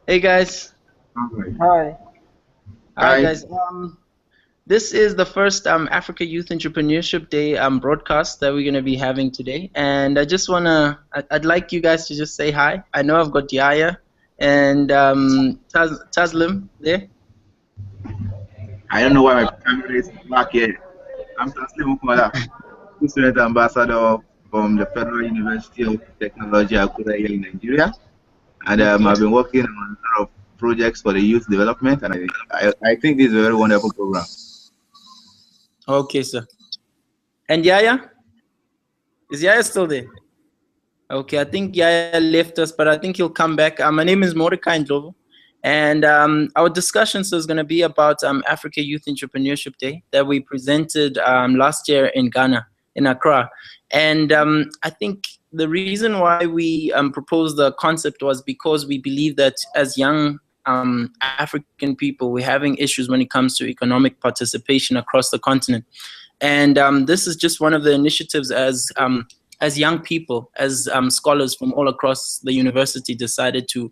Hey guys. Alright. Hi. All right, Hi. guys. This is the first Africa Youth Entrepreneurship Day broadcast that we're gonna be having today, and I just I'd like you guys to just say hi. I know I've got Yaya and Taslim there. I don't know why my camera is back yet. I'm Taslim Ukumala, student ambassador from the Federal University of Technology, Akure here in Nigeria. And Okay. I've been working on a lot of projects for the youth development, and I think this is a very wonderful program. Okay, sir. And Yaya, is Yaya still there? Okay, I think Yaya left us, but I think he'll come back. My name is Mordecai Ndlovu, and our discussion is going to be about Africa Youth Entrepreneurship Day that we presented last year in Ghana, in Accra. And I think the reason why we proposed the concept was because we believe that as young African people, we're having issues when it comes to economic participation across the continent. And this is just one of the initiatives as young people, as scholars from all across the university decided to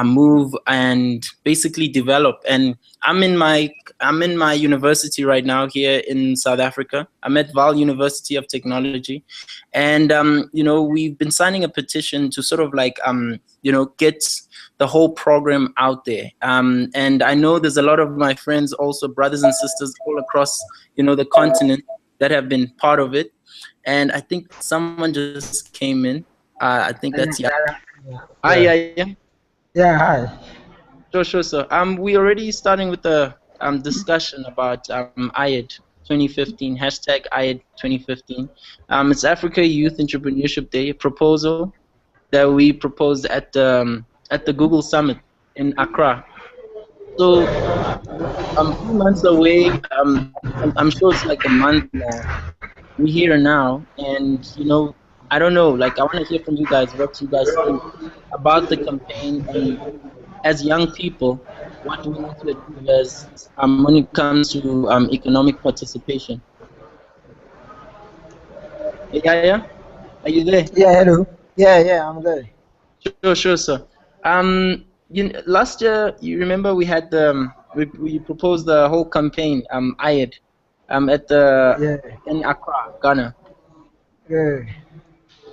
move and basically develop. And I'm in my university right now here in South Africa. I'm at Val University of Technology, and we've been signing a petition to sort of like get the whole program out there. And I know there's a lot of my friends, also brothers and sisters all across the continent that have been part of it. And I think someone just came in. I think that's yeah. Hi, Yeah. yeah. Yeah. Hi. Sure, sir. We already starting with the discussion about AYED 2015 #AYED 2015. It's Africa Youth Entrepreneurship Day, a proposal that we proposed at the Google Summit in Accra. So a few months away. I'm sure it's like a month now. We're here now, and I don't know. Like, I want to hear from you guys what you guys think about the campaign, and as young people, what do we need to achieve as when it comes to economic participation. Hey, yeah, are you there? Yeah. Hello. Yeah. I'm there. Sure, sir. Last year, you remember we had we proposed the whole campaign, AYED, at Yeah. in Accra, Ghana. Yeah.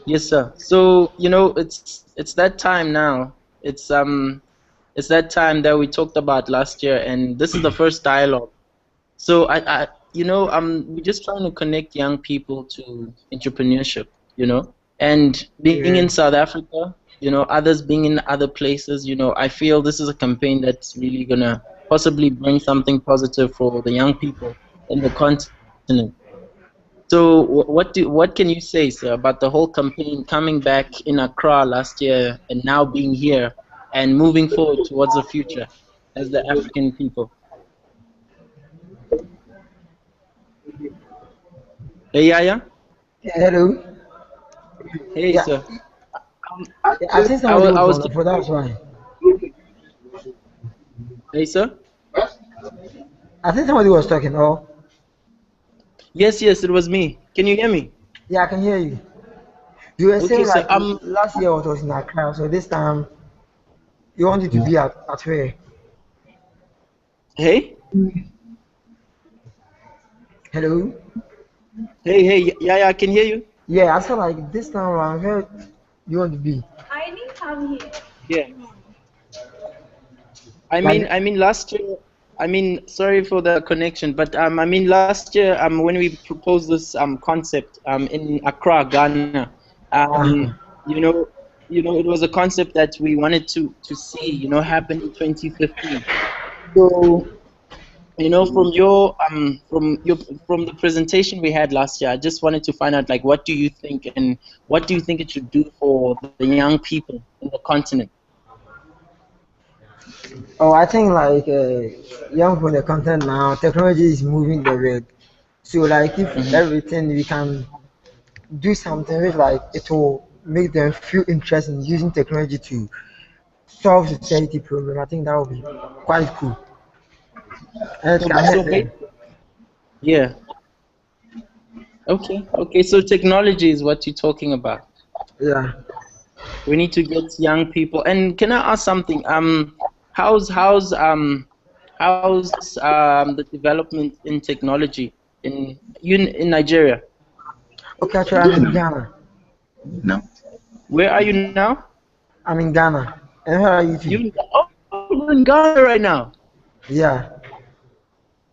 Yes, sir. So it's that time now. It's that time that we talked about last year, and this is the first dialogue. So we're just trying to connect young people to entrepreneurship, and being Yeah. in South Africa, others being in other places, I feel this is a campaign that's really gonna possibly bring something positive for the young people in the continent. So what can you say, sir, about the whole campaign coming back in Accra last year and now being here and moving forward towards the future as the African people? Hey, Yaya. Yeah. Hello. Hey, Yeah. sir. Yeah, I think I somebody was, I was was on the phone. That's why. Hey, sir. I think somebody was talking. Oh. Yes, it was me. Can you hear me? Yeah, I can hear you. You were Okay, saying sir. like last year was in Accra, so this time you wanted to be at where? Hey, Hello. hey, yeah, I can hear you. Yeah, I said like this time around where you want to be? Yeah. I mean, Like. I mean, last year. I mean, sorry for the connection, but I mean, last year, when we proposed this concept in Accra, Ghana, um, Uh-huh. you know, it was a concept that we wanted to see, happen in 2015. So, from the presentation we had last year, I just wanted to find out, like, what do you think, and what do you think it should do for the young people in the continent? Oh, I think like young from the content now, technology is moving the world. So like if Hmm. everything we can do something which like it will make them feel interested in using technology to solve society problem, I think that would be quite cool. And it So, can help them. yeah. Okay. So technology is what you're talking about. Yeah. We need to get young people. And can I ask something? how's the development in technology in Nigeria? Okay, actually, I'm in Ghana. No. Where are you now? I'm in Ghana. And where are you too? You're in Ghana right now. Yeah.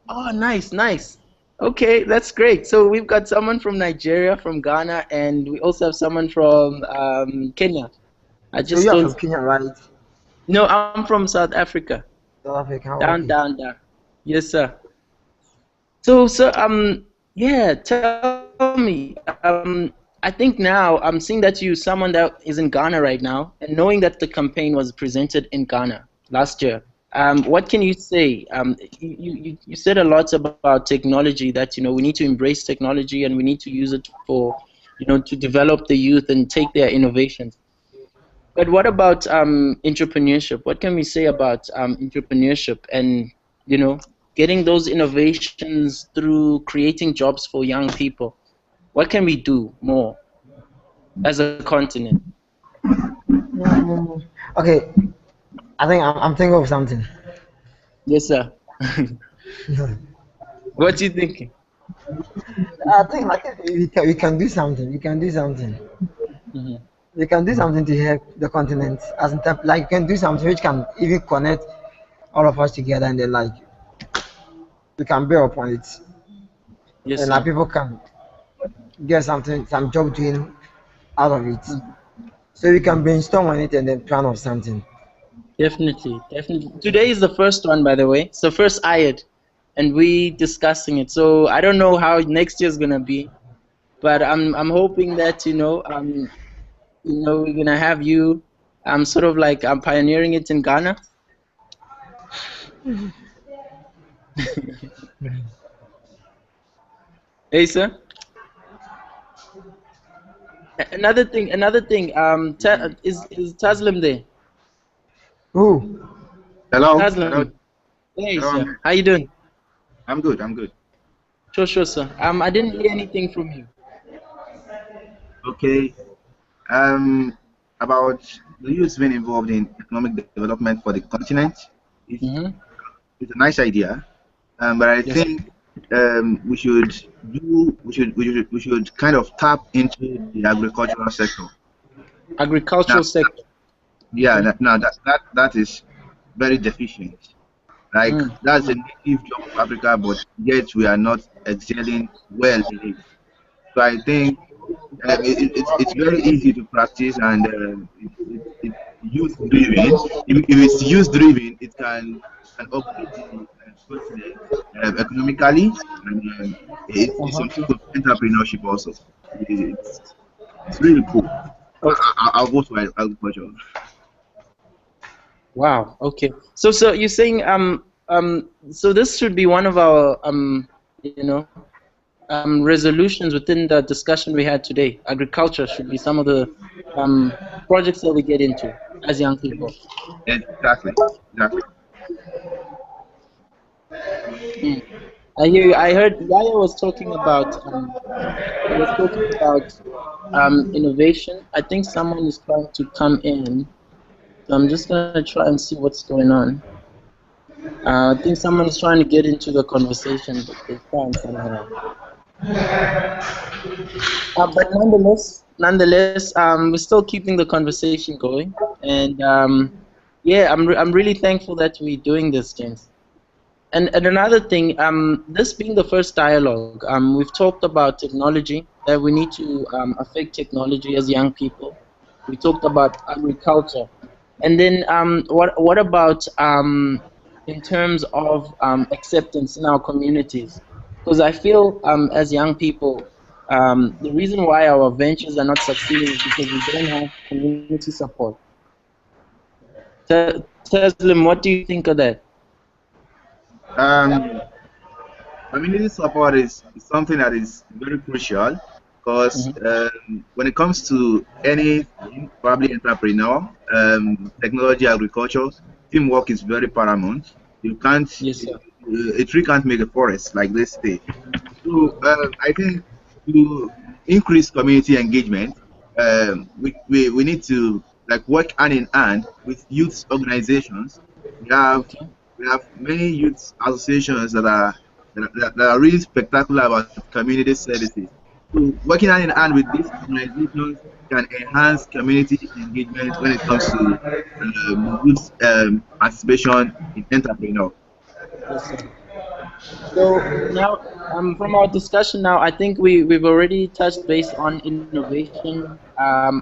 Oh, nice, nice. Okay, that's great. So we've got someone from Nigeria, from Ghana, and we also have someone from Kenya. I So just you are don't. from Kenya, right? No, I'm from South Africa. South Africa. Down, Okay. down, down. Yes, sir. So, yeah, tell me. I think now I'm seeing that you someone that is in Ghana right now, and knowing that the campaign was presented in Ghana last year. What can you say? You said a lot about technology, that we need to embrace technology and we need to use it for to develop the youth and take their innovations. But what about entrepreneurship? What can we say about entrepreneurship and getting those innovations through creating jobs for young people? What can we do more as a continent? Mm, okay. I think I'm thinking of something. Yes, sir. What are you thinking? I think like we can do something. We can do something. Hmm. We can do something to help the continent as in like we can do something which can even connect all of us together and then like we can build upon it Yes, and like sir. people can get something some job doing out of it. Mhm. So we can brainstorm on it and then plan of something. Definitely, definitely. Today is the first one, by the way. So first AYED, and we discussing it. So I don't know how next year's gonna be, but I'm hoping that we're gonna have you. I'm sort of like I'm pioneering it in Ghana. Hey, sir. Another thing. Is Taslim there? Who? Hello? Hello? Taslim. Hey, Hello? sir. How you doing? I'm good. I'm good. Sure, sure, sir. I didn't hear anything from you. Okay. Um, about the youth being involved in economic development for the continent. It's, Mm-hmm. it's a nice idea. But I Yes, sir. think we should kind of tap into the agricultural sector. Now, Agricultural sector. yeah, Okay. now that is very deficient. Like Mm. that's a native job of Africa, but yet we are not excelling well in it. So I think it's very easy to practice, and it's youth driven. If it's youth driven, it can upgrade the continent economically, and it's Uh-huh. some sort of entrepreneurship also. It's really cool. Okay. I'll go to agriculture. Wow. Okay. So you're saying so this should be one of our resolutions within the discussion we had today. Agriculture should be some of the projects that we get into as young people. Exactly. Exactly. Mm. I hear you. I heard Yaya was talking about innovation. I think someone is trying to come in, so I'm just gonna try and see what's going on. I think someone is trying to get into the conversation, but they can't somehow. But nonetheless, we're still keeping the conversation going, and yeah, I'm really thankful that we're doing this, James. And another thing, this being the first dialogue, we've talked about technology, that we need to affect technology as young people. We talked about agriculture, and then what about in terms of acceptance in our communities? Because I feel as young people, the reason why our ventures are not succeeding is because we don't have community support. Teslim, what do you think of that? Um, Community support is something that is very crucial because Mhm. when it comes to anything, probably entrepreneur, technology, agriculture, teamwork is very paramount. You can't, Yes, sir. a tree can't make a forest, like they say. So I think to increase community engagement, we need to like work hand in hand with youth organizations We have Okay. we have many youth associations that are really spectacular about community services. So working hand in hand with these organizations can enhance community engagement when it comes to youth participation in entrepreneur. Yes, sir. So now, from our discussion now, I think we've already touched base on innovation,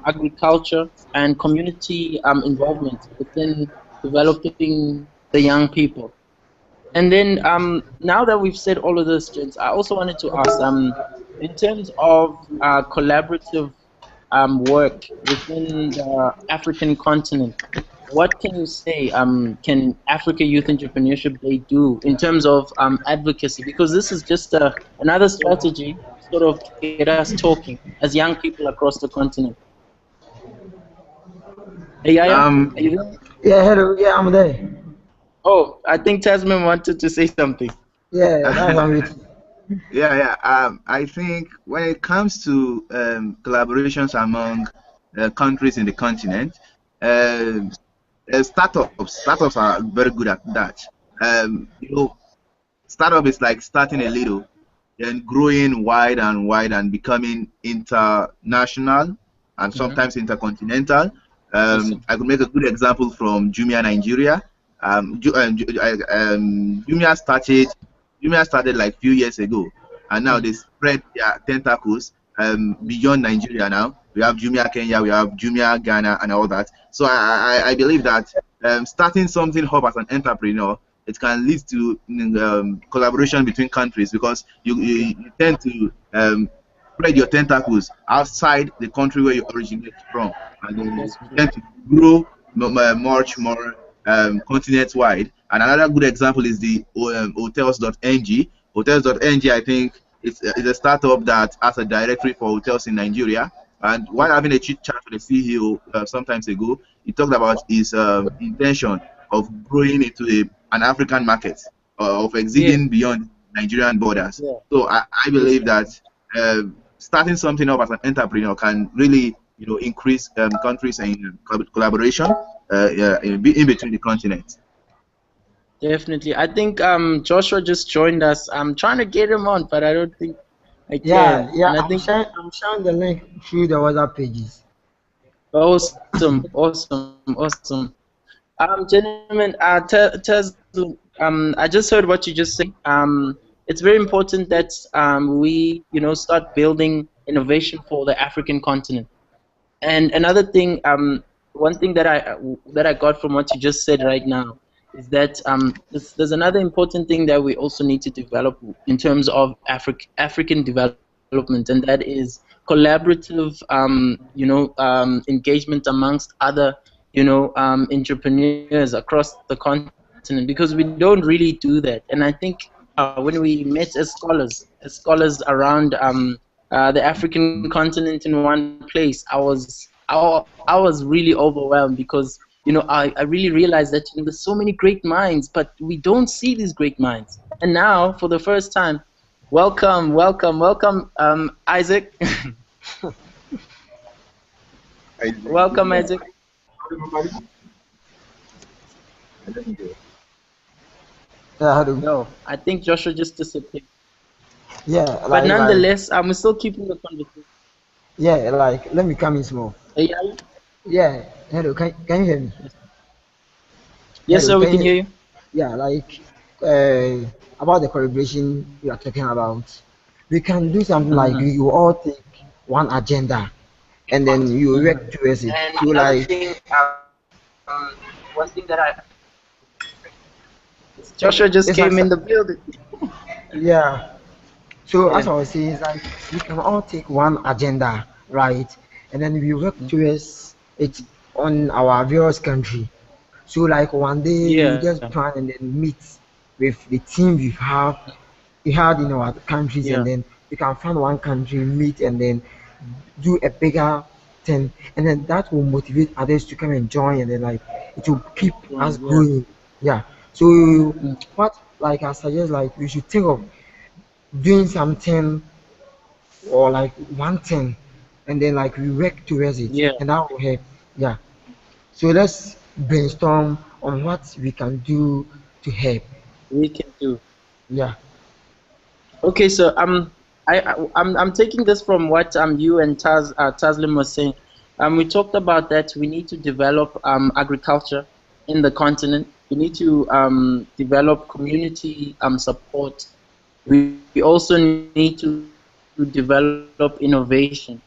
agriculture, and community involvement within developing the young people. And then now that we've said all of this, gents, I also wanted to ask, in terms of collaborative work within the African continent, what can you say can Africa Youth Entrepreneurship Day do in terms of advocacy? Because this is just another strategy sort of to get us talking as young people across the continent. Hey, Yaya, Um, are you there? Yeah, hello. Yeah, I'm there. Oh, I think Tasman wanted to say something. Yeah, that's I'm waiting. yeah. I think when it comes to collaborations among countries in the continent, um startups are very good at that. You know, startup is like starting a little, then growing wide and wide and becoming international and Hmm. sometimes intercontinental. Yes, sir. I could make a good example from Jumia Nigeria. Jumia started like few years ago, and now they Hmm. spread their tentacles beyond Nigeria. Now we have Jumia Kenya, we have Jumia Ghana, and all that. So I believe that starting something up as an entrepreneur, it can lead to collaboration between countries because you tend to spread your tentacles outside the country where you originate from, and then you That's true. tend to grow much more continent wide. And another good example is the hotels.ng. Hotels.ng, I think it's a startup that has a directory for hotels in Nigeria. And while having a chit chat with the CEO sometimes ago, he talked about his intention of growing into an African market, of Yeah, exceeding beyond Nigerian borders. yeah, So I yes, believe sir. that starting something up as an entrepreneur can really, increase countries and collaboration in between the continents. Definitely. I think Joshua just joined us. I'm trying to get him on, but I don't think I Yeah, can. yeah. And I think I'm sharing the link through the WhatsApp pages. awesome, awesome, awesome. Gentlemen, I just heard what you just said. It's very important that we, start building innovation for the African continent. And another thing, one thing that I got from what you just said right now is that there's another important thing that we also need to develop in terms of African development, and that is collaborative, engagement amongst other, entrepreneurs across the continent, because we don't really do that. And I think when we met as scholars around the African continent in one place, I was really overwhelmed because I really realized that there's so many great minds, but we don't see these great minds. And now, for the first time, welcome, welcome, welcome, Isaac. Welcome, Isaac. Yeah, hello. No, I think Joshua just disappeared. Yeah, But like nonetheless, we're still keeping the conversation. yeah, like let me come in small. Hey, yeah? Yeah, hello. Can you hear me? Yes. Yes, Hello, sir, we can can you? hear you. Yeah, like uh, about the collaboration we are talking about. We can do something like Uh-huh. you all take one agenda and then you Uh-huh. work towards it. And So another like thing, one thing that Joshua just it's came like in the building. yeah. So Yeah. as I was saying, it's like we can all take one agenda, right? And then we work towards it on our various country. So like one day we Yeah. just plan and then meet with the team we had in our countries, Yeah. and then we can find one country, meet and then do a bigger thing, and then that will motivate others to come and join, and then like it will keep us Yeah. growing. Yeah. So Mm. what like I suggest like we should think of doing something or like one thing and then like we work towards it Yeah. and that will help. Yeah. So let's brainstorm on what we can do to help. we can do. Yeah. Okay, so I'm taking this from what you and Taslim was saying. We talked about that we need to develop agriculture in the continent. We need to develop community support. We also need to develop innovation.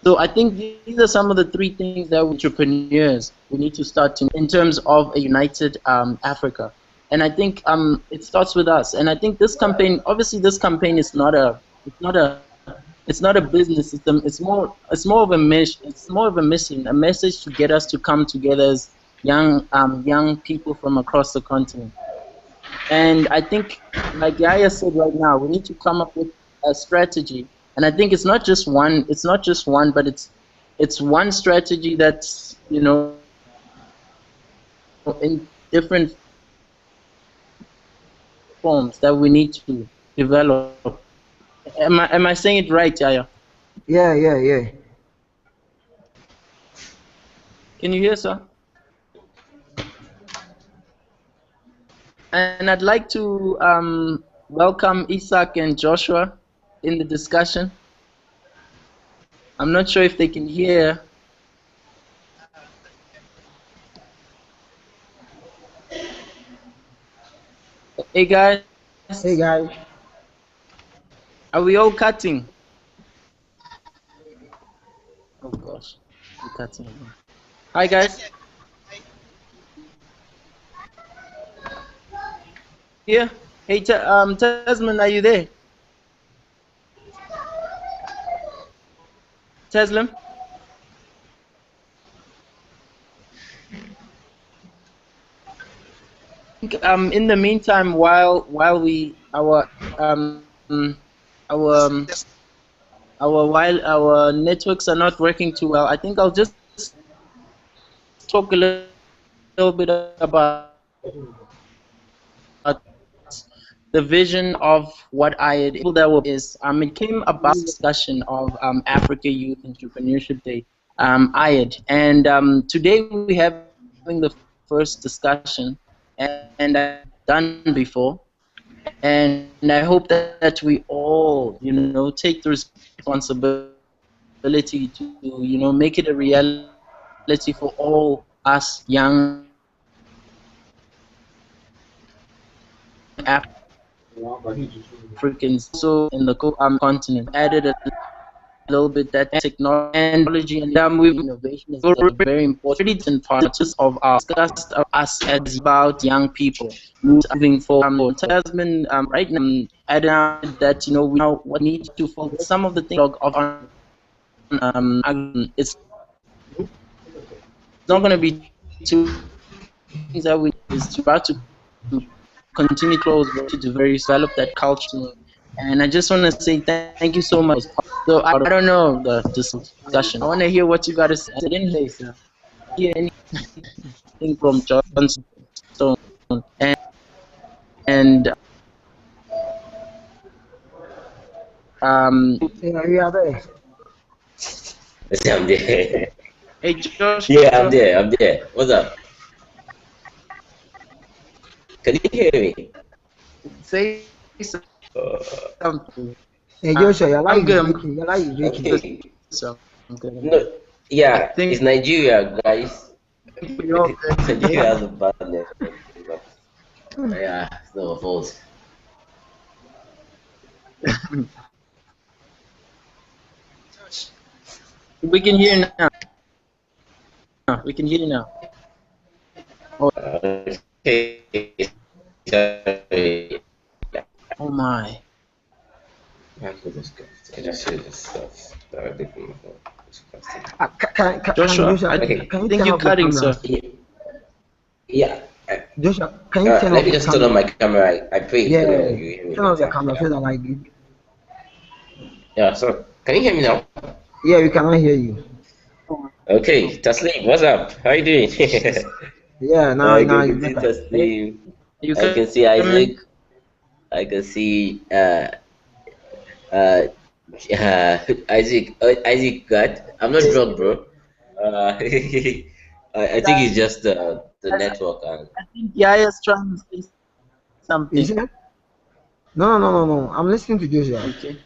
So I think these are some of the three things that entrepreneurs we need to start to in terms of a united Africa. And I think it starts with us. And I think this campaign, obviously, this campaign is not a, it's not a business system. It's more of a mission. It's more of a mission, a message to get us to come together as young people from across the continent. And I think, like Yaya said right now, we need to come up with a strategy. And I think it's not just one. It's not just one, but it's one strategy that's in different forms that we need to develop. Am I saying it right, Yaya? Yeah, yeah, yeah. Can you hear, sir? And I'd like to welcome Isaac and Joshua in the discussion. I'm not sure if they can hear. Hey guys. Hey guys. Are we all cutting? Oh gosh, we're cutting again. Hi guys. Yeah. Hey, Tasman, are you there? Taslim? In the meantime, while our networks are not working too well, I think I'll just talk a little bit about the vision of what AYED is. It came about discussion of Africa Youth Entrepreneurship Day, AYED, and today we're having the first discussion, and I've done before, and I hope that we all, take the responsibility to, make it a reality for all us young Africans, so in the continent, added a little bit that technology and with innovation is very important and part of our discussed us as about young people moving forward. Tasman right now added that we now what need to focus some of the things of it's not going to be two things that we is to try to continue close to very develop that culture. And I just want to say thank you so much. So I don't know this discussion. I want to hear what you got to say. I didn't hear anything from Johnson. And Yeah, we are there. Let's see, I'm there. hey Josh. Yeah, I'm there. I'm there. What's up? Can you hear me? Say something. Hey Joshua, your line I'm good. is breaking. Your line is breaking. Okay. So I'm good. No. Yeah, think- it's Nigeria, guys. We're all good. Nigeria has a bad network. Yeah, it's not my fault. We can hear you now. We can hear you now. Okay. Sorry. Oh my. I just share this stuff directly from my phone. Joshua, Joshua, I Okay. can you think turn you're off your cutting, camera? sir. Yeah. Joshua, can you turn Let off me your just turn on camera? my camera. I pray Yeah, you hear me. turn off your camera so that Yeah, so can you hear me now? yeah, we cannot hear you. Okay, Taslim, what's up? How you doing? Yeah, now I now can it's see better. Taslim. You I can see Isaac. I can see Isaac. Isaac, God, I'm not drunk, bro. I think it's just the network and I think Yaya's trying to say something. Is it? No. I'm listening to Joshua. Okay.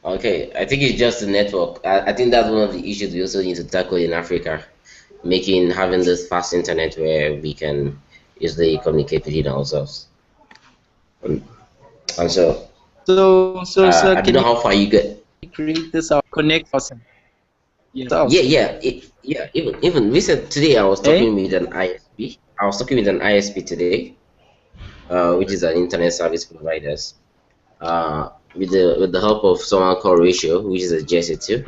okay. I think it's just the network. I think that's one of the issues we also need to tackle in Africa, having this fast internet where we can easily communicate within ourselves. And, and so So I don't can know you how far you get. create this out connect person? Yes. Yeah. Even recent today, I was Eh? talking with an ISP. I was talking with an ISP today, which is an internet service providers. With the help of someone called Ratio, which is a GSA2,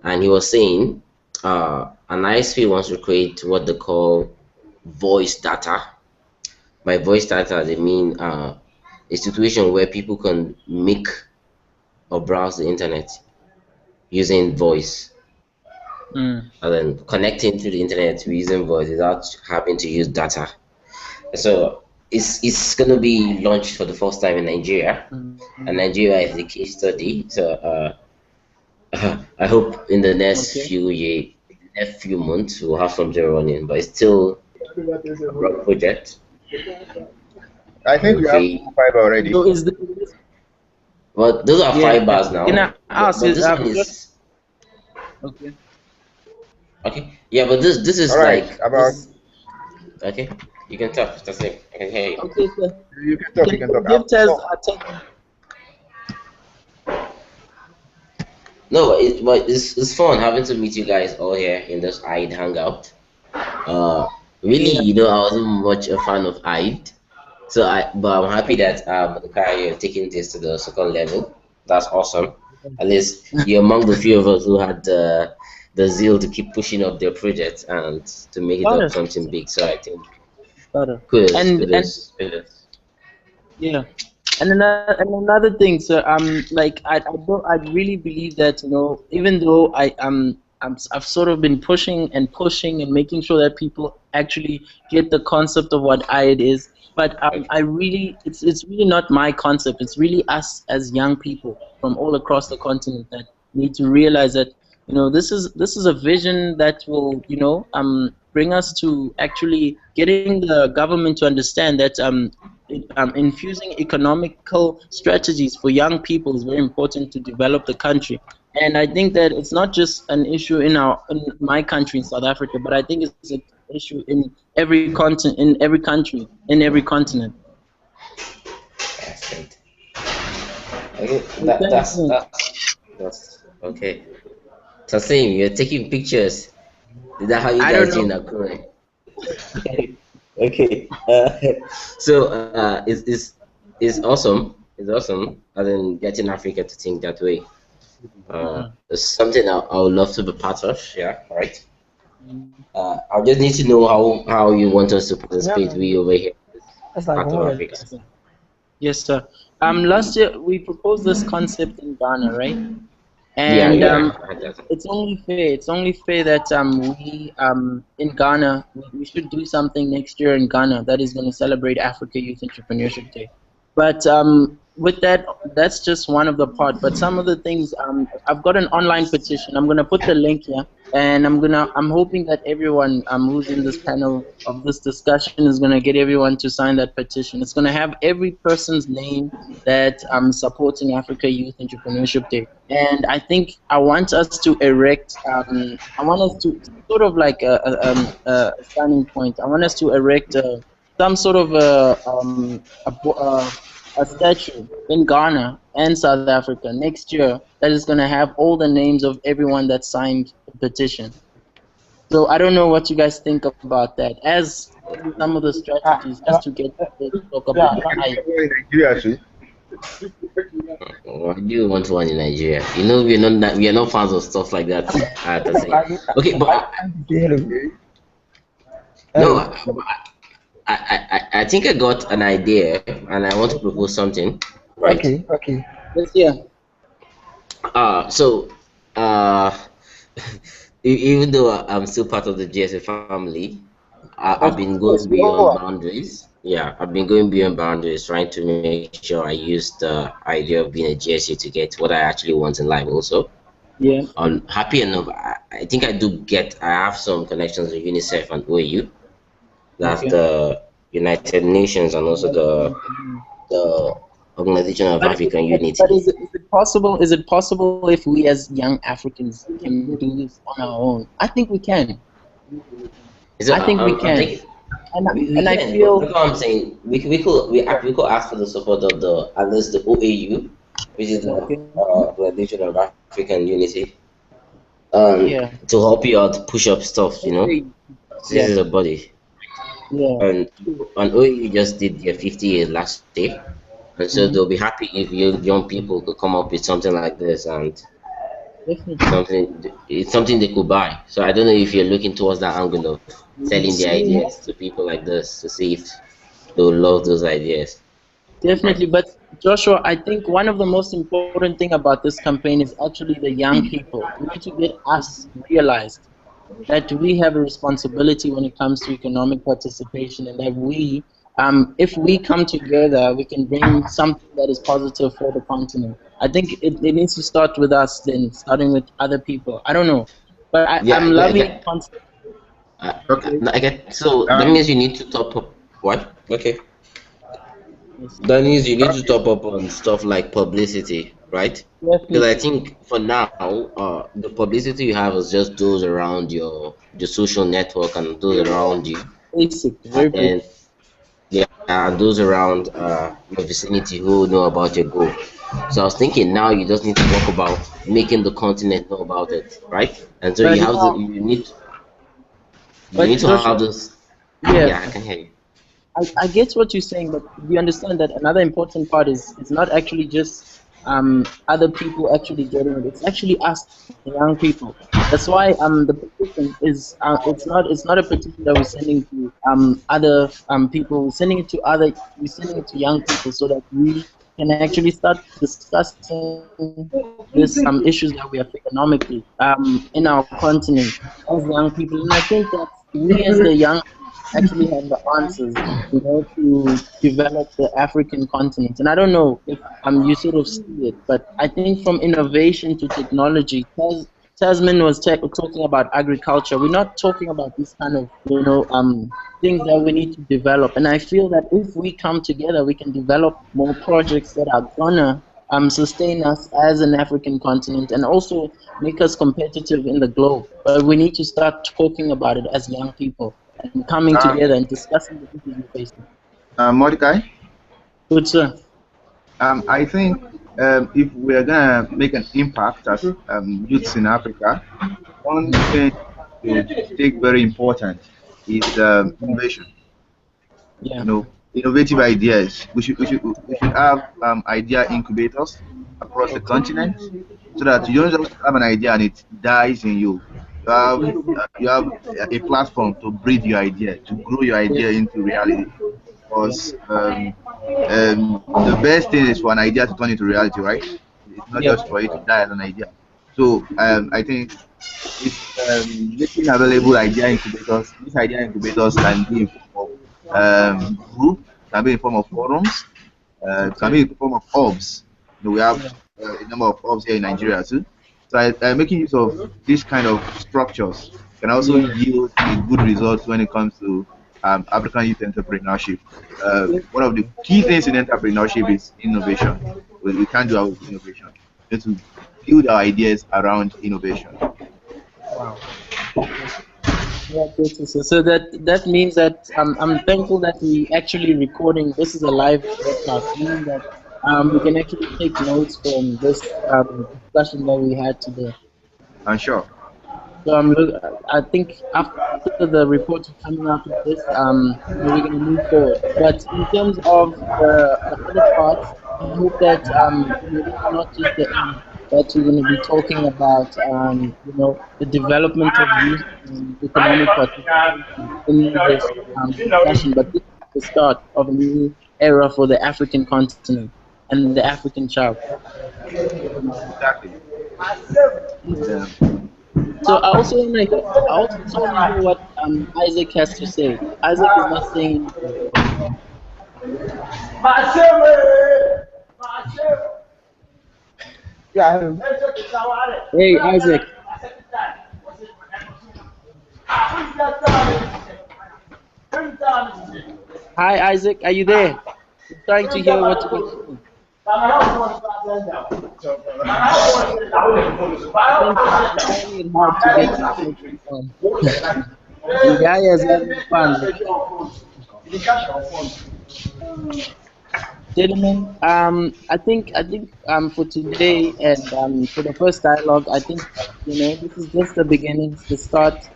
and he was saying an ISP wants to create what they call voice data. By voice data, they mean a situation where people can make or browse the internet using voice, Mm. and then connecting to the internet using voice without having to use data. So it's gonna be launched for the first time in Nigeria, and Nigeria is the case study. So I hope in the next Okay. next few months we'll have something running, but it's still a broad project. I think we have Okay, five already. So is this but those are yeah? 5 bars Can now. I ask? But this one Just is okay. okay. Yeah, but this is All right, like about this. Okay, you can talk. That's it. I can hear you. Okay, sir. you can talk. You Can can you talk. give Tez So, a take? No, but it's fun having to meet you guys all here in this AYED hangout. Really, Yeah. I wasn't much a fan of AYED, but I'm happy that Kai, you're taking this to the second level. That's awesome. At least you're among the few of us who had the zeal to keep pushing up their project and to make it Got up it. something big. So I think Got it. kudos, And kudos, kudos. yeah. And another thing, so like I really believe that even though I've sort of been pushing and making sure that people actually get the concept of what IED is, but Okay. I really it's really not my concept. It's really us as young people from all across the continent that need to realize that this is a vision that will bring us to actually getting the government to understand that infusing economical strategies for young people is very important to develop the country. And I think that it's not just an issue in my country in South Africa, but I think it's an issue in every continent, in every country, in every continent. That's great. Okay, So thanks, man. that's okay. So same, you're taking pictures. Is that how you I don't guys do in know. Akure? Okay. So it's awesome. It's awesome. And then getting Africa to think that way. It's something I would love to be part of. Yeah. All right. I just need to know how you want us to Yeah, participate. We man. over here, That's like part of one. Africa. Yes, sir. Last year we proposed this concept in Ghana, right? Yeah, And yeah. I had that. it's only fair. It's only fair that we in Ghana we should do something next year in Ghana that is going to celebrate Africa Youth Entrepreneurship Day. But with that, that's just one of the part. But some of the things I've got an online petition. I'm going to put the link here, and I'm hoping that everyone who's in this panel of this discussion is going to get everyone to sign that petition. It's going to have every person's name that supporting Africa Youth Entrepreneurship Day. And I think I want us to erect, I want us to sort of like a starting point. I want us to erect some sort of a statue in Ghana and South Africa next year that is going to have all the names of everyone that signed the petition. So I don't know what you guys think about that as some of the strategies just to get people to talk Yeah, about I. in Nigeria, too. Why do you want one in Nigeria? We are not fans of stuff like that. I have to say. Okay, but hello. no, Hello. I think I got an idea and I want to propose something. Right. Okay. Yes, yeah. So even though I'm still part of the GSA family, I've been Yes, going we all beyond are. boundaries. Yeah, I've been going beyond boundaries, trying to make sure I use the idea of being a GSA to get what I actually want in life also. Yeah. Happy enough, I think I have some connections with UNICEF and OAU. That's Okay. the United Nations and also the Organization of African But Unity. is it possible? Is it possible if we as young Africans can do this on our own? I think we can. So I think we I'm can. thinking we And I can, but feel that's what I'm saying. We could ask for the support of the at least the OAU, which is the okay. Organization of African Unity, Yeah. to help you out push up stuff. Okay. This Yeah. is a body, Yeah. and OAU just did their 50 years last day, and so Mm-hmm. they'll be happy if you young people could come up with something like this, and Definitely. it's something they could buy. So I don't know if you're looking towards that angle of selling the Mm, ideas to people like this to see if they'll love those ideas. definitely. But Joshua, I think one of the most important thing about this campaign is actually the young people. We need to get us realized that we have a responsibility when it comes to economic participation, and that if we come together, we can bring something that is positive for the continent. I think it needs to start with us, then starting with other people. I don't know, but Yeah, I'm I loving the get, concept. Okay. I get. So that Um. means you need to top up. What? Okay. Yes. That means you need to Okay. top up on stuff like publicity, right? Because I Definitely. think for now, the publicity you have is just those around your social network and those around you, Basic, and very basic. then yeah, and those around your vicinity who know about your goal. So I was thinking now you just need to talk about making the continent know about it, right? And so But you need to have Joshua, this. Yeah, I yes. can hear you. I get what you're saying, but you understand that another important part is not actually just other people actually getting it. It's actually us, the young people. That's why the petition is it's not a petition that we're sending to other people. We're sending it to young people so that we can actually start discussing this issues that we have economically in our continent as young people. And I think that we as the young actually have the answers, to develop the African continent. And I don't know if you sort of see it, but I think from innovation to technology, Tasman was talking about agriculture. We're not talking about this kind of things that we need to develop. And I feel that if we come together, we can develop more projects that are gonna sustain us as an African continent and also make us competitive in the globe. But we need to start talking about it as young people and coming together and discussing the issues we're facing. Mordecai. Good, sir. I think if we're gonna make an impact as youths in Africa, one thing to take very important is innovation. Yeah. Innovative ideas. We should have idea incubators across the continent, so that you don't just have an idea and it dies in you. You have a platform to breed your idea, to grow your idea into reality. Because the best thing is for an idea to turn into reality, right? It's not Yep. just for it to die as an idea. So I think it's making available idea incubators. These idea incubators can be in form of group, can be in form of forums, can be in the form of hubs. We have a number of hubs here in Nigeria too. So making use of these kind of structures can also Yeah. yield a good results when it comes to African youth entrepreneurship. One of the key things in entrepreneurship is innovation. We can't do our innovation. We have to build our ideas around innovation. Wow. Yeah, good to see. So that means that I'm thankful that we actually recording. This is a live broadcast, meaning that we can actually take notes from this discussion that we had today. I'm sure. So I think after the report coming out of this, we're going to move forward. But in terms of the other parts, I hope that this is not just the end. That we're going to be talking about, the development of youth and economic participation in this discussion. But this is the start of a new era for the African continent and the African child. Exactly. Yeah. So I also want to hear what Isaac has to say. Isaac is not saying anything. Yeah. Hey, Isaac. Hi, Isaac. Are you there? I'm trying to hear what you're saying. I think you're finding it hard to get your connection on. And Yaya is having fun. Gentlemen, I think for today and for the first dialogue, I think this is just the beginning, it's the start.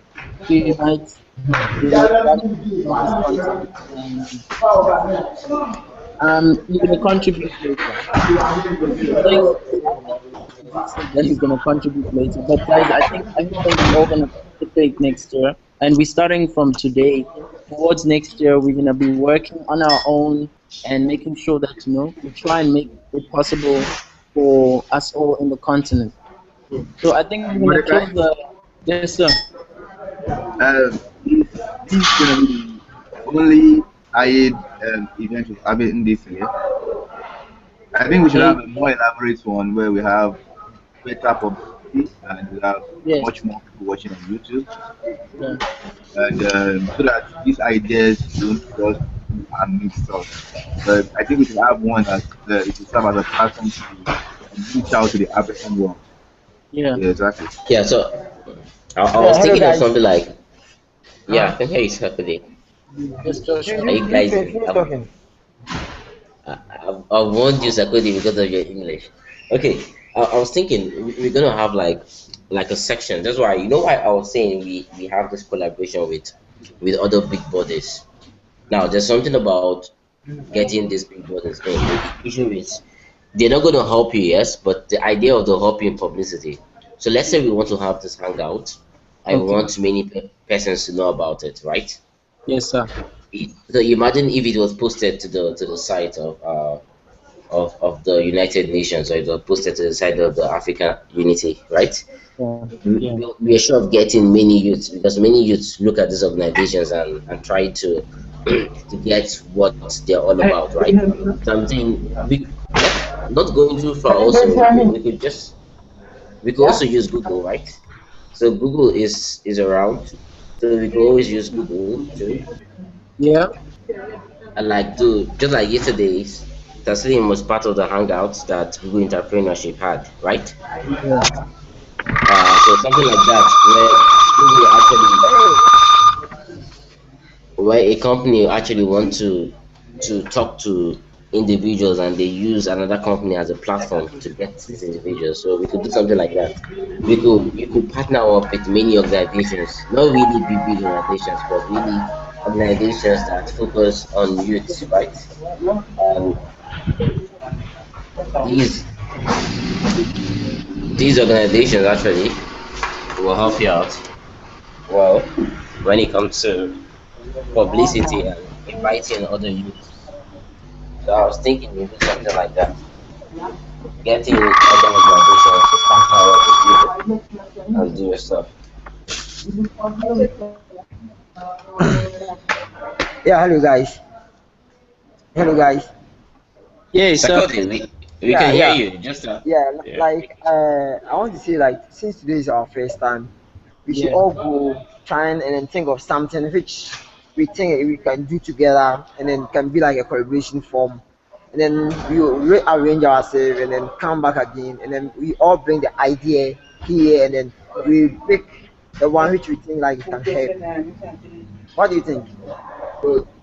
We might start with this concept, and you're gonna contribute later. Today that he's gonna contribute later. But guys, I hope that we're all gonna participate next year, and we're starting from today. Towards next year, we're gonna be working on our own and making sure that we try and make it possible for us all in the continent. So I think we're gonna close the. Yes, sir. This is gonna be the only AYED event we have in this year. I think we should have a more elaborate one where we have better publicity and we have much more people watching on YouTube. Yeah. And so that these ideas don't just mix up. But I think we should have one that it will serve as a platform to reach out to the African world. Yeah. Exactly. Yeah, so I was thinking of something like, I can hear you separately. Yes, Josh. Are you guys? I won't use Sakodi because of your English. Okay, I was thinking we're gonna have like a section. That's why why I was saying we have this collaboration with other big bodies. Now there's something about getting these big bodies in. The issue is they're not gonna help you, yes, but the idea of the help you in publicity. So let's say we want to have this hangout. I want many persons to know about it, right? Yes, sir. So imagine if it was posted to the site of the United Nations, or it was posted to the site of the African Unity, right? Yeah. We are sure of getting many youths, because many youths look at these organizations and try to get what they're all about, right? Something we not going too far. Also, we could also use Google, right? So Google is around, so we could always use Google too. Yeah. And just like yesterday, Taslim was part of the hangouts that Google Entrepreneurship had, right? Yeah. So something like that, where a company actually want to talk to individuals, and they use another company as a platform to get these individuals. So we could do something like that. We could partner up with many organizations, not really big organizations, but really organizations that focus on youth, right? These organizations actually will help you out. Well, when it comes to publicity and inviting other youths. So I was thinking we do something like that. Getting other organizations to partner up with you and do your stuff. Yeah, hello guys. Hello guys. Yeah, sir. We can hear you. Just I want to say, like, since today is our first time, we should all go try and then think of something which we think we can do together, and then can be like a collaboration form, and then we will rearrange ourselves and then come back again, and then we all bring the idea here, and then we pick the one which we think like it can help. What do you think?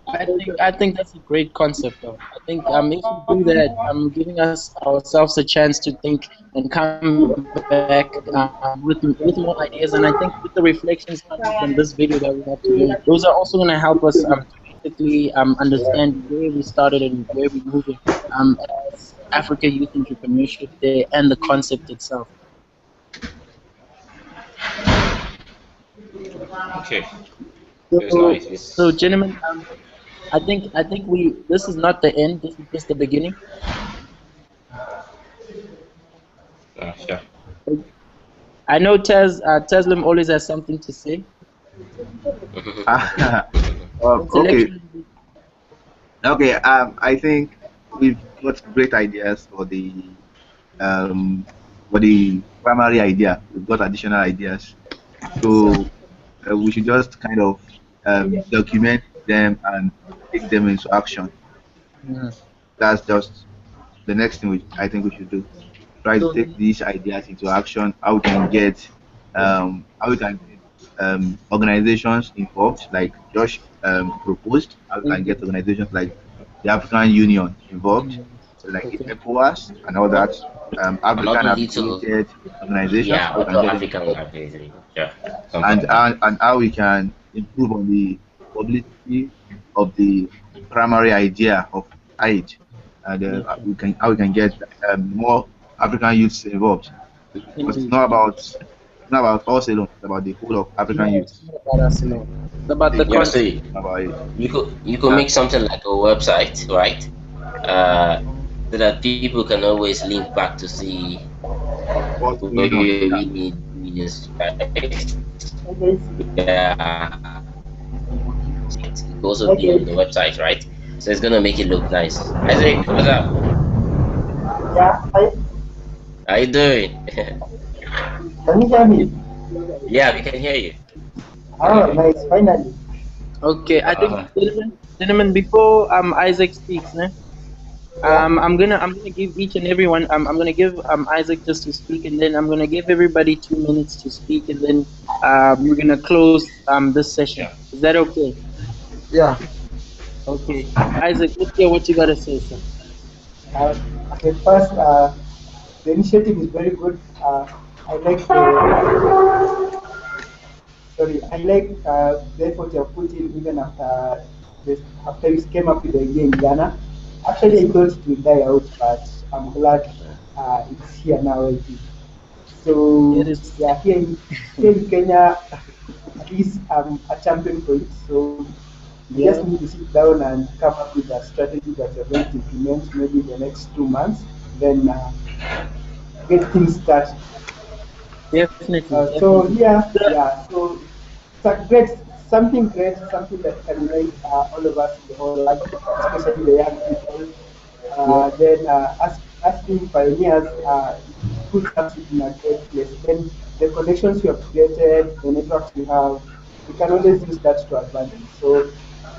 I think that's a great concept, though. I think if we do that, giving ourselves a chance to think and come back with more ideas. And I think with the reflections from this video that we have today, those are also going to help us to basically understand where we started and where we're moving as Africa Youth Entrepreneurship Day and the concept itself. Okay. So gentlemen, I think this is not the end. This is just the beginning. Yeah. I know Teslim always has something to say. Okay. I think we've got great ideas for the for the primary idea. We've got additional ideas. So we should just kind of document them and take them into action. Mm. That's just the next thing I think we should do. Try to So, take these ideas into action. How we can get organizations involved, like Josh proposed. How we can get organizations like the African Union involved, so like the okay. ECOWAS and all that. And African other little, affiliated organizations. yeah, How we can other get them African involved, organizations, yeah, something like that. and how we can improve on the publicity of the primary idea of AYED, and how we can get more African youths involved. Because Indeed. it's not about us alone. It's about the whole of African No, it's youths. not about us alone. It's about the Yeah, so concept. About it. you could make something like a website, right? So that people can always link back to see What's where going on? we need news, right? Yeah. It could also be on the website, right? So it's gonna make it look nice. Isaac, what's up? Yeah, How you doing? can you hear me? Yeah, we can hear you. Oh, nice, finally. Okay, I think, gentlemen, before Isaac speaks, ne? I'm gonna give each and everyone. I'm gonna give Isaac just to speak, and then I'm gonna give everybody 2 minutes to speak, and then we're gonna close this session. Is that okay? Yeah. Okay, Isaac, let's hear what you gotta say, sir. Okay, first, the initiative is very good. I like the I like the effort you're putting even after after you came up with the idea in Ghana. Actually, I thought it would die out, but I'm glad it's here now already. So It is. yeah, here in Kenya, at least I'm a champion for it. So you just need to sit down and come up with a strategy that you're going to implement maybe in the next 2 months. Then get things started. Definitely. So yeah. So it's a great, something that can unite all of us in the whole life, especially the young people. Then us being pioneers, puts us in a great place. Then the connections we have created, the networks we have, we can always use that to advantage. So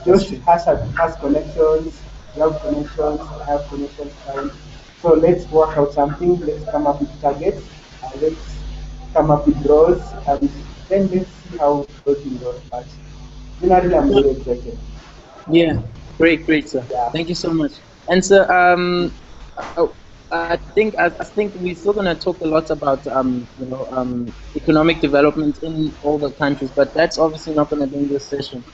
Josh has connections, you have connections, I have connections. So let's work out something. Let's come up with targets. Let's come up with roles, and then let's see how it goes in those parts. Generally, I'm very excited. Yeah, great, sir. Yeah. Thank you so much. And sir, I think we're still gonna talk a lot about economic development in all the countries, but that's obviously not gonna be in this session.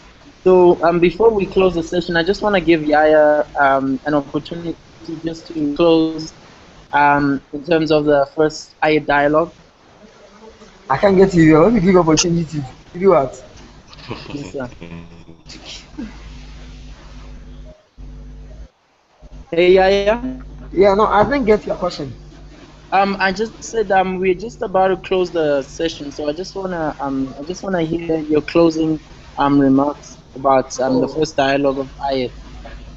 So before we close the session, I just want to give Yaya an opportunity just to close in terms of the first AYED dialogue. I can't get you. Let me give you opportunity. Give you what? Yes, sir. Hey, Yaya. Yeah, no, I didn't get your question. I just said we're just about to close the session, so I just wanna hear your closing remarks about the first dialogue of AYED.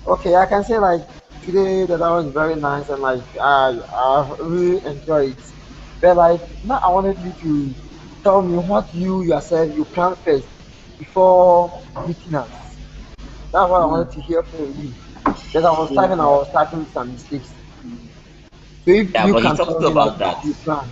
Okay, I can say like today that was very nice and like I really enjoyed it. But like now I wanted you to tell me what you yourself you plan first before meeting us. That's what I wanted to hear from you. Because I was starting with some mistakes. So if Yeah, you but he can talked tell me about like that. what you plan.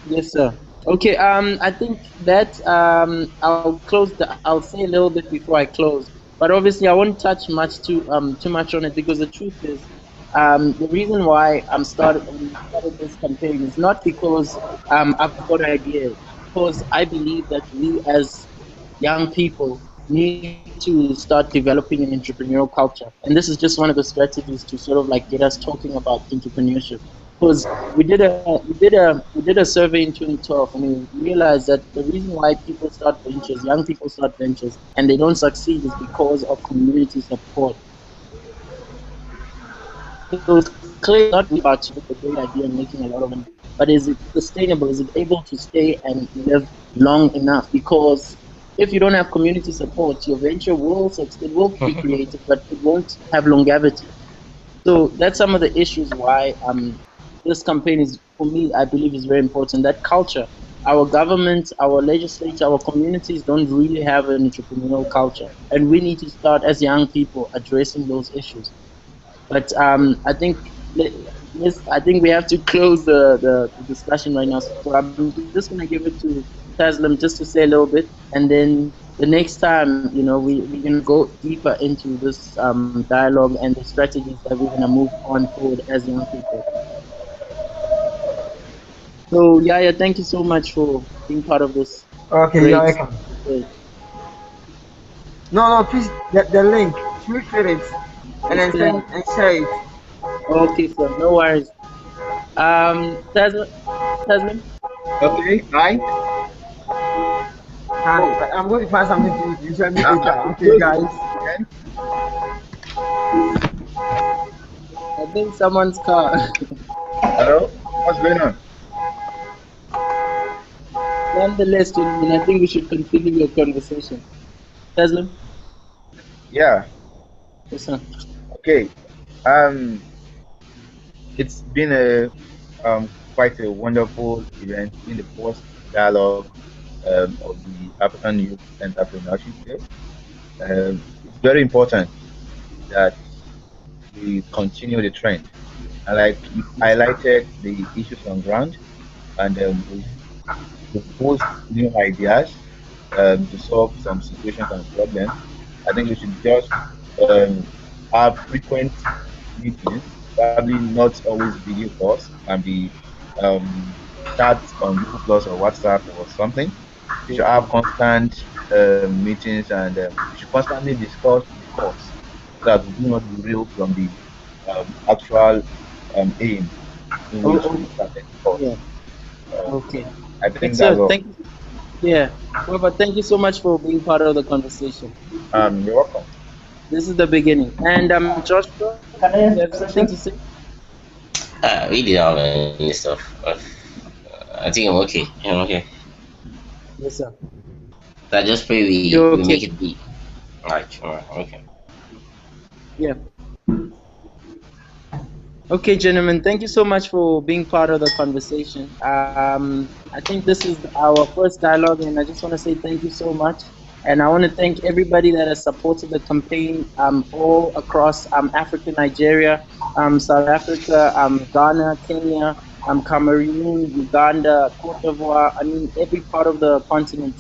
Yes, sir. Okay. I think that I'll say a little bit before I close, but obviously I won't touch too much on it, because the truth is, the reason why we started this campaign is not because I've got ideas, because I believe that we as young people need to start developing an entrepreneurial culture, and this is just one of the strategies to sort of like get us talking about entrepreneurship. Because we did a survey in 2012, and we realized that the reason why people start ventures, young people start ventures, and they don't succeed is because of community support. So it's clearly not about just a great idea and making a lot of money, but is it sustainable? Is it able to stay and live long enough? Because if you don't have community support, your venture will be created, but it won't have longevity. So that's some of the issues why this campaign is for me, I believe is very important. That culture, our government, our legislature, our communities don't really have an entrepreneurial culture, and we need to start as young people addressing those issues. But I think yes, I think we have to close the discussion right now. So I'm just gonna give it to Taslim just to say a little bit, and then the next time, you know, we're gonna go deeper into this dialogue and the strategies that we're gonna move on forward as young people. So yeah, thank you so much for being part of this. Okay, Great. you're welcome. No, please, the link, tweet it, and then send and share it. Okay, sir, no worries. Taslim? Okay, hi. I'm going to find something to eat. You send me I'm later. close Okay, to guys. again. I think someone's car. Hello, what's going on? Nonetheless, gentlemen, I think we should continue your conversation. Taslim? Yeah. Yes, sir. Okay. It's been a quite a wonderful event in the first dialogue of the African Youth Entrepreneurship Day. It's very important that we continue the trend. And like you highlighted the issues on ground, and we proposed new ideas to solve some situations and problems. I think we should just um, have frequent meetings, probably not always video calls, and be chats on Google Plus or WhatsApp or something. We should have constant meetings, and we should constantly discuss the course so that we do not derail from the actual aim in which we started the course. Yeah. Uh, Okay. I think Yes, that's sir. all. Thank you. Yeah. Well, thank you so much for being part of the conversation. You're welcome. This is the beginning. And Joshua, you have something to say? We didn't have any stuff. I think I'm okay. I'm okay. Yes, sir. So I just pray You're we okay. make it big. Alright, okay. Yeah. Okay, gentlemen, thank you so much for being part of the conversation. I think this is our first dialogue, and I just want to say thank you so much. And I want to thank everybody that has supported the campaign all across Africa, Nigeria, South Africa, Ghana, Kenya, Cameroon, Uganda, Cote d'Ivoire. I mean, every part of the continent.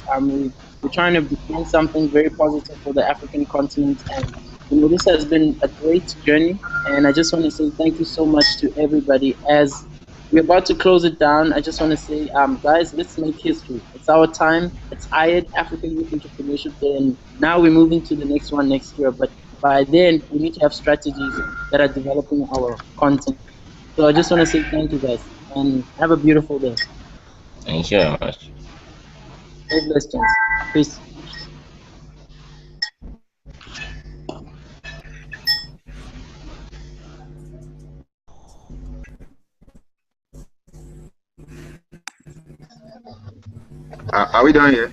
We're trying to bring something very positive for the African continent. And you know, this has been a great journey, and I just want to say thank you so much to everybody. As we're about to close it down, I just want to say, guys, let's make history. It's our time. It's AYED, African Youth Entrepreneurship Day, and now we're moving to the next one next year. But by then, we need to have strategies that are developing our content. So I just want to say thank you, guys, and have a beautiful day. Thank you very much. God bless, gents. Peace. Are we done here?